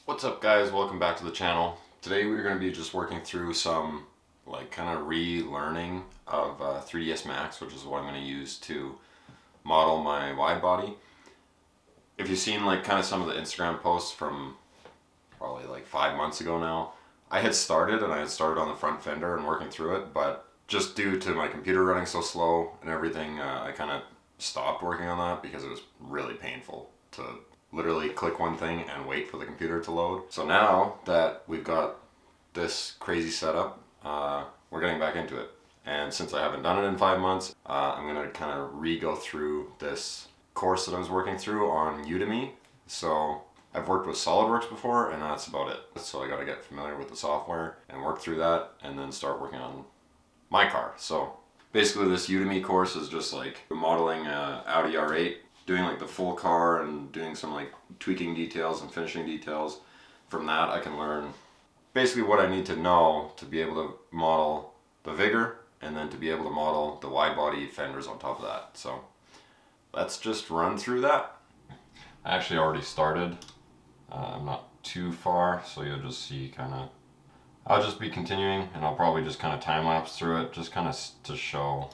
What's up guys, welcome back to the channel. Today we're going to be just working through some kind of relearning of 3ds Max, which is what I'm going to use to model my wide body. If you've seen kind of some of the Instagram posts from probably 5 months ago now, I had started on the front fender and working through it, but just due to my computer running so slow and everything, I kind of stopped working on that because it was really painful to literally click one thing and wait for the computer to load. So now that we've got this crazy setup, we're getting back into it. And since I haven't done it in 5 months, I'm gonna kind of re-go through this course that I was working through on Udemy. So I've worked with SolidWorks before and that's about it. So I gotta get familiar with the software and work through that and then start working on my car. So basically this Udemy course is just modeling Audi R8, doing the full car and doing some tweaking details and finishing details. From that I can learn basically what I need to know to be able to model the Vigor and then to be able to model the wide body fenders on top of that. So let's just run through that. I actually already started. I'm not too far, so you'll just see I'll just be continuing and I'll probably just time lapse through it, just to show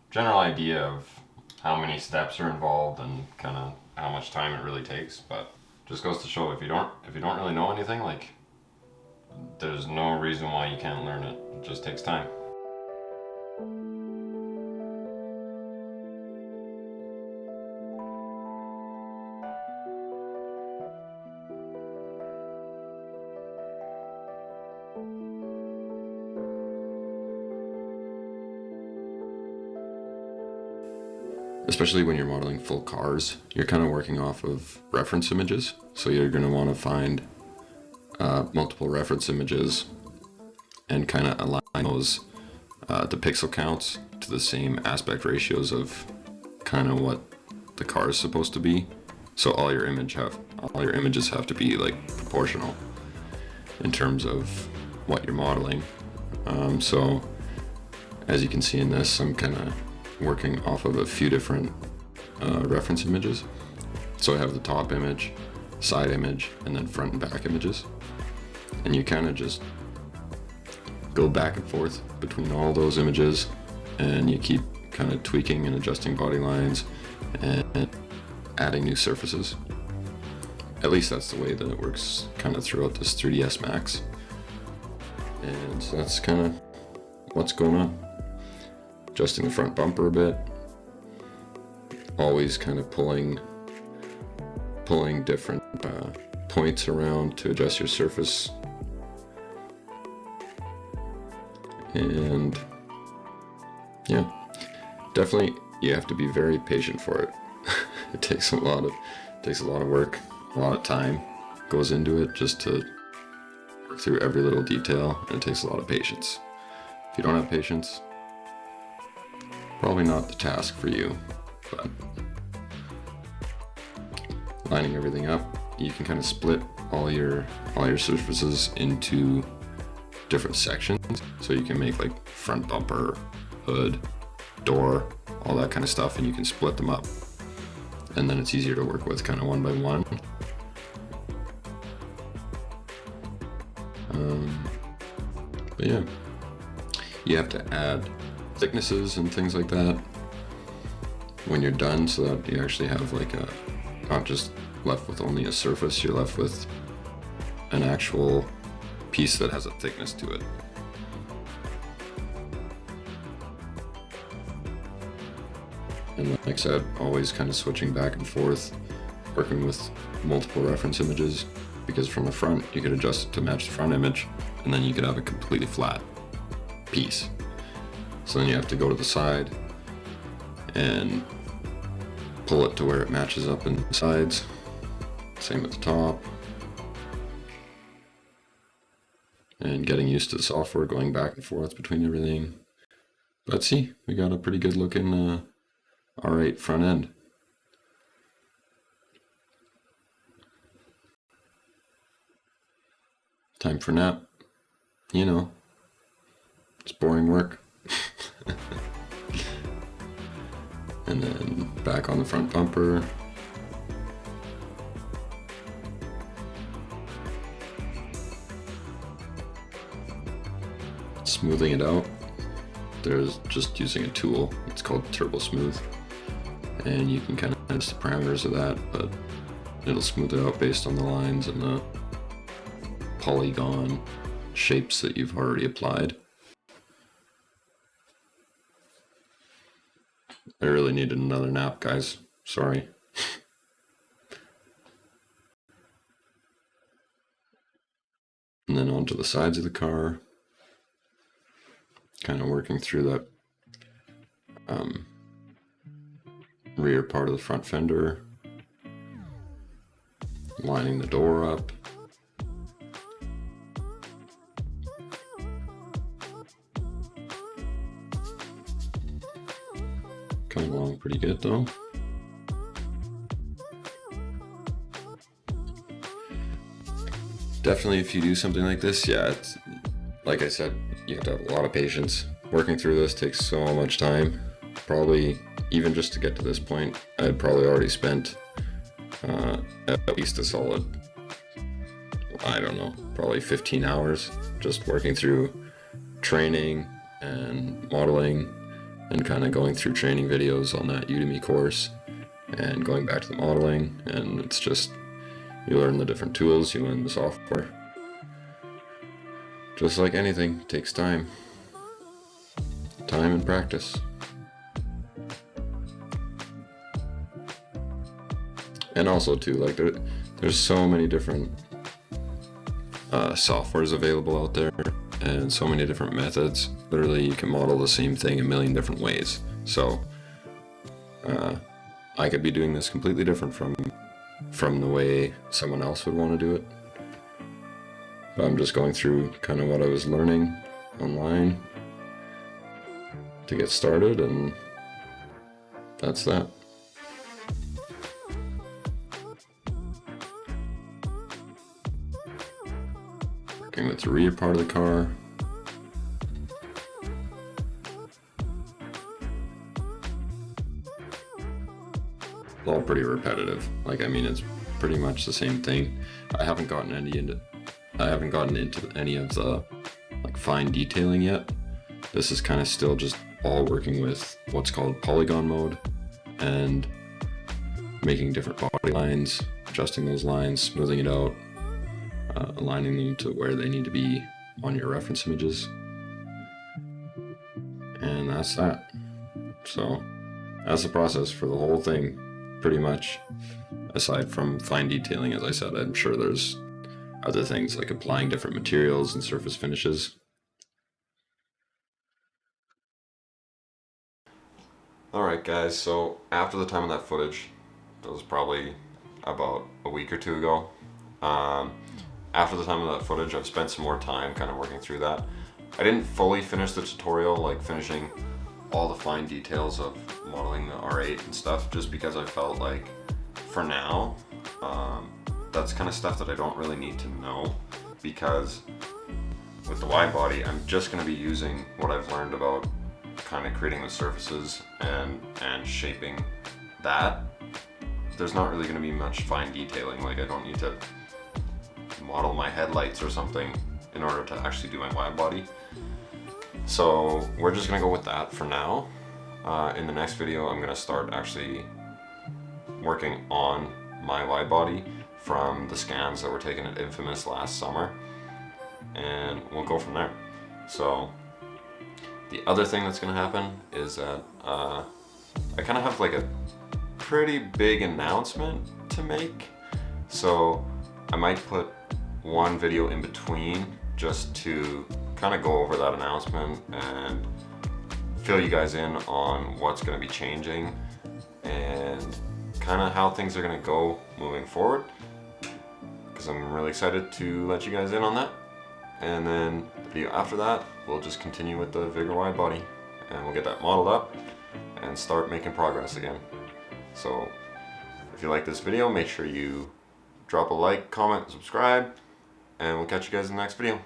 general idea of how many steps are involved and how much time it really takes. But just goes to show if you don't really know anything, there's no reason why you can't learn it. It just takes time. Especially when you're modeling full cars, you're working off of reference images. So you're going to want to find multiple reference images and align those the pixel counts to the same aspect ratios of what the car is supposed to be. So all your images have to be proportional in terms of what you're modeling. So as you can see in this, I'm working off of a few different reference images. So I have the top image, side image, and then front and back images. And you just go back and forth between all those images and you keep tweaking and adjusting body lines and adding new surfaces. At least that's the way that it works throughout this 3ds Max. And so that's what's going on. Adjusting the front bumper a bit, always pulling different points around to adjust your surface. And yeah, definitely you have to be very patient for it. It takes a lot of work, a lot of time goes into it just to work through every little detail, and it takes a lot of patience. If you don't have patience, probably not the task for you. But lining everything up, you can split all your surfaces into different sections. So you can make front bumper, hood, door, all that kind of stuff, and you can split them up. And then it's easier to work with one by one. But yeah, you have to add thicknesses and things like that when you're done, so that you actually have not just left with only a surface, you're left with an actual piece that has a thickness to it. And like I said, always switching back and forth, working with multiple reference images, because from the front you could adjust it to match the front image and then you could have a completely flat piece. So then you have to go to the side and pull it to where it matches up in the sides. Same at the top. And getting used to the software, going back and forth between everything. But see, we got a pretty good looking R8 front end. Time for nap. It's boring work. And then back on the front bumper. smoothing it out, there's just using a tool. It's called Turbo Smooth, and you can kind of adjust the parameters of that, but it'll smooth it out based on the lines and the polygon shapes that you've already applied. I really needed another nap, guys. Sorry. And then onto the sides of the car, kind of working through that rear part of the front fender, lining the door up. Coming along pretty good though. Definitely if you do something like this, yeah, it's, like I said, you have to have a lot of patience. Working through this takes so much time. Probably, even just to get to this point, I'd probably already spent at least a solid, I don't know, probably 15 hours just working through training and modeling and kind of going through training videos on that Udemy course and going back to the modeling. And it's just, you learn the different tools, you learn the software. Just like anything, it takes time. Time and practice. And also too, like there's so many different softwares available out there and so many different methods. Literally you can model the same thing a million different ways. So I could be doing this completely different from the way someone else would want to do it. But I'm just going through kind of what I was learning online to get started, and that's that. Working with the rear part of the car. It's all pretty repetitive. Like, I mean, it's pretty much the same thing. I haven't gotten into any of the like fine detailing yet. This is kind of still just all working with what's called polygon mode and making different body lines, adjusting those lines, smoothing it out, aligning them to where they need to be on your reference images. And that's that. So that's the process for the whole thing, pretty much. Aside from fine detailing, as I said, I'm sure there's other things like applying different materials and surface finishes. Alright guys, so after the time of that footage, that was probably about a week or two ago. After the time of that footage, I've spent some more time kind of working through that. I didn't fully finish the tutorial, like finishing all the fine details of modeling the R8 and stuff, just because I felt like for now, that's kind of stuff that I don't really need to know, because with the Widebody, I'm just going to be using what I've learned about kind of creating the surfaces and shaping that. There's not really going to be much fine detailing. Like, I don't need to model my headlights or something in order to actually do my Widebody. So we're just going to go with that for now. In the next video, I'm going to start actually working on my Widebody from the scans that were taken at Infamous last summer, and we'll go from there. So the other thing that's going to happen is that I kind of have like a pretty big announcement to make, so I might put one video in between just to kind of go over that announcement and fill you guys in on what's going to be changing and kind of how things are going to go moving forward, because I'm really excited to let you guys in on that. And then the video after that, we'll just continue with the Vigor Widebody, and we'll get that modeled up and start making progress again. So if you like this video, make sure you drop a like, comment, subscribe, and we'll catch you guys in the next video.